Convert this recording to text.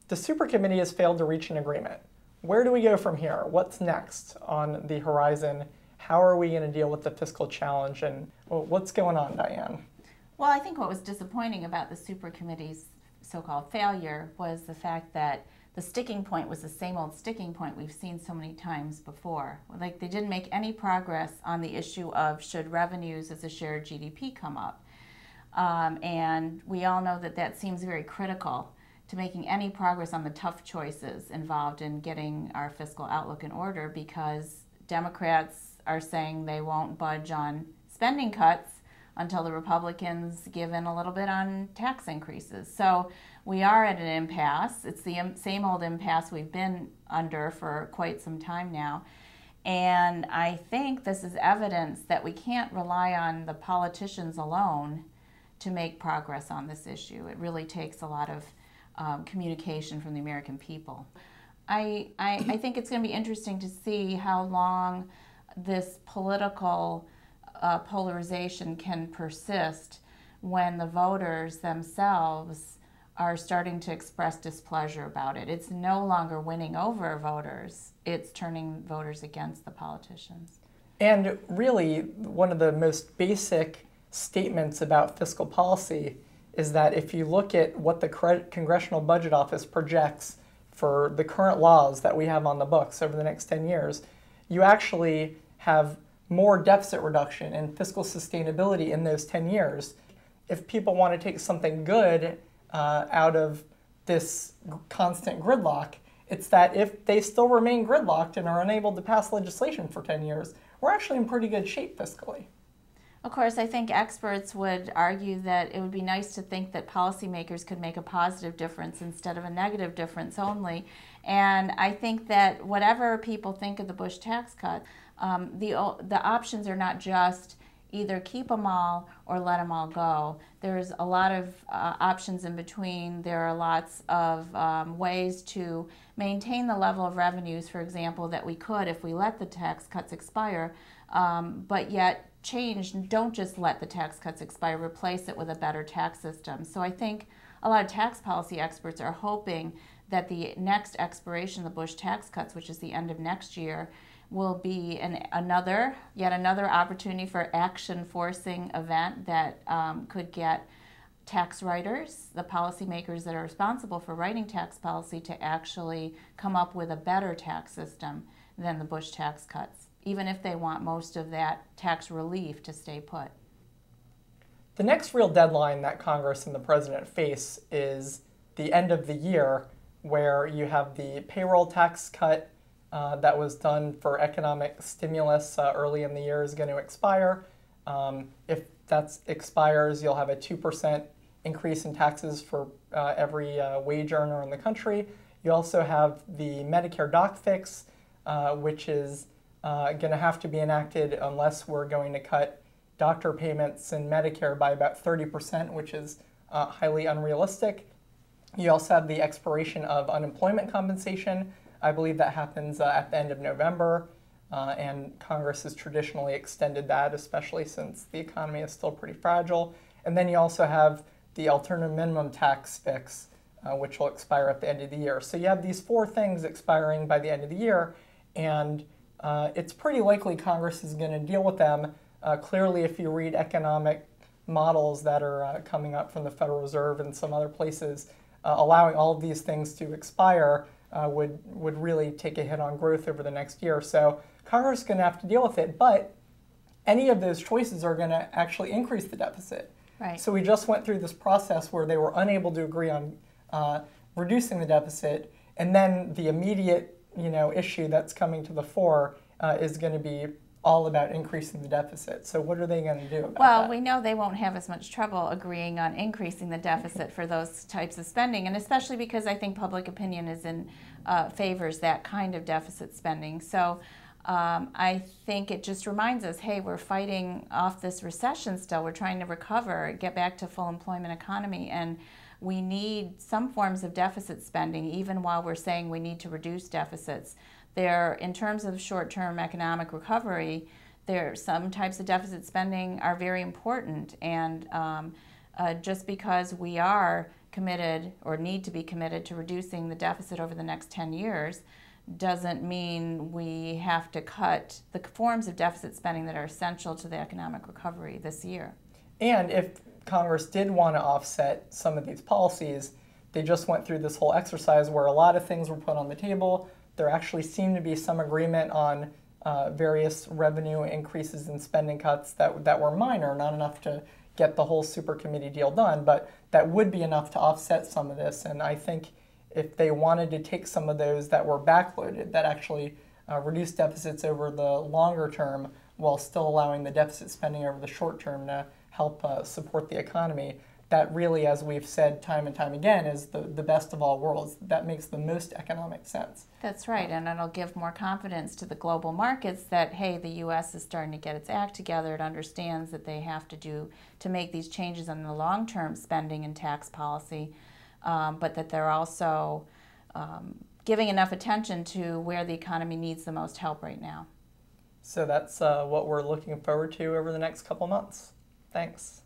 The supercommittee has failed to reach an agreement. Where do we go from here? What's next on the horizon? How are we going to deal with the fiscal challenge? And what's going on, Diane? Well, I think what was disappointing about the supercommittee's so-called failure was the fact that the sticking point was the same old sticking point we've seen so many times before. Like, they didn't make any progress on the issue of should revenues as a share of GDP come up. And we all know that that seems very critical to making any progress on the tough choices involved in getting our fiscal outlook in order, because Democrats are saying they won't budge on spending cuts until the Republicans give in a little bit on tax increases. So we are at an impasse. It's the same old impasse we've been under for quite some time now. And I think this is evidence that we can't rely on the politicians alone to make progress on this issue. It really takes a lot of communication from the American people. I think it's going to be interesting to see how long this political polarization can persist when the voters themselves are starting to express displeasure about it. It's no longer winning over voters, it's turning voters against the politicians. And really, one of the most basic statements about fiscal policy is that if you look at what the Congressional Budget Office projects for the current laws that we have on the books over the next 10 years, you actually have more deficit reduction and fiscal sustainability in those 10 years. If people want to take something good out of this constant gridlock, it's that if they still remain gridlocked and are unable to pass legislation for 10 years, we're actually in pretty good shape fiscally. Of course, I think experts would argue that it would be nice to think that policymakers could make a positive difference instead of a negative difference only. And I think that whatever people think of the Bush tax cut, the options are not just either keep them all or let them all go. There's a lot of options in between. There are lots of ways to maintain the level of revenues, for example, that we could if we let the tax cuts expire, but yet don't just let the tax cuts expire, replace it with a better tax system. So I think a lot of tax policy experts are hoping that the next expiration of the Bush tax cuts, which is the end of next year, will be yet another opportunity for action-forcing event that could get tax writers, the policymakers that are responsible for writing tax policy, to actually come up with a better tax system than the Bush tax cuts, even if they want most of that tax relief to stay put. The next real deadline that Congress and the President face is the end of the year, where you have the payroll tax cut that was done for economic stimulus early in the year is going to expire. If that expires, you'll have a 2% increase in taxes for every wage earner in the country. You also have the Medicare doc fix, which is going to have to be enacted unless we're going to cut doctor payments in Medicare by about 30%, which is highly unrealistic. You also have the expiration of unemployment compensation. I believe that happens at the end of November, and Congress has traditionally extended that, especially since the economy is still pretty fragile. And then you also have the alternative minimum tax fix, which will expire at the end of the year. So you have these four things expiring by the end of the year, and it's pretty likely Congress is going to deal with them. Clearly, if you read economic models that are coming up from the Federal Reserve and some other places, allowing all of these things to expire would really take a hit on growth over the next year. So Congress is going to have to deal with it, but any of those choices are going to actually increase the deficit. Right. So we just went through this process where they were unable to agree on reducing the deficit, and then the immediate issue that's coming to the fore is going to be all about increasing the deficit. So what are they going to do about that? Well, we know they won't have as much trouble agreeing on increasing the deficit for those types of spending, and especially because I think public opinion is favors that kind of deficit spending. So I think it just reminds us, hey, we're fighting off this recession still. We're trying to recover, get back to full employment economy, and we need some forms of deficit spending, even while we're saying we need to reduce deficits. In terms of short-term economic recovery, some types of deficit spending are very important, and Just because we are committed or need to be committed to reducing the deficit over the next 10 years doesn't mean we have to cut the forms of deficit spending that are essential to the economic recovery this year. And if Congress did want to offset some of these policies, they just went through this whole exercise where a lot of things were put on the table. There actually seemed to be some agreement on various revenue increases and spending cuts that were minor, not enough to get the whole super committee deal done, but that would be enough to offset some of this. And I think if they wanted to take some of those that were backloaded, that actually reduced deficits over the longer term while still allowing the deficit spending over the short term to help support the economy, that really, as we've said time and time again, is the best of all worlds. That makes the most economic sense. That's right, and it'll give more confidence to the global markets that, hey, the U.S. is starting to get its act together. It understands that they have to make these changes on the long-term spending and tax policy, but that they're also giving enough attention to where the economy needs the most help right now. So that's what we're looking forward to over the next couple months. Thanks.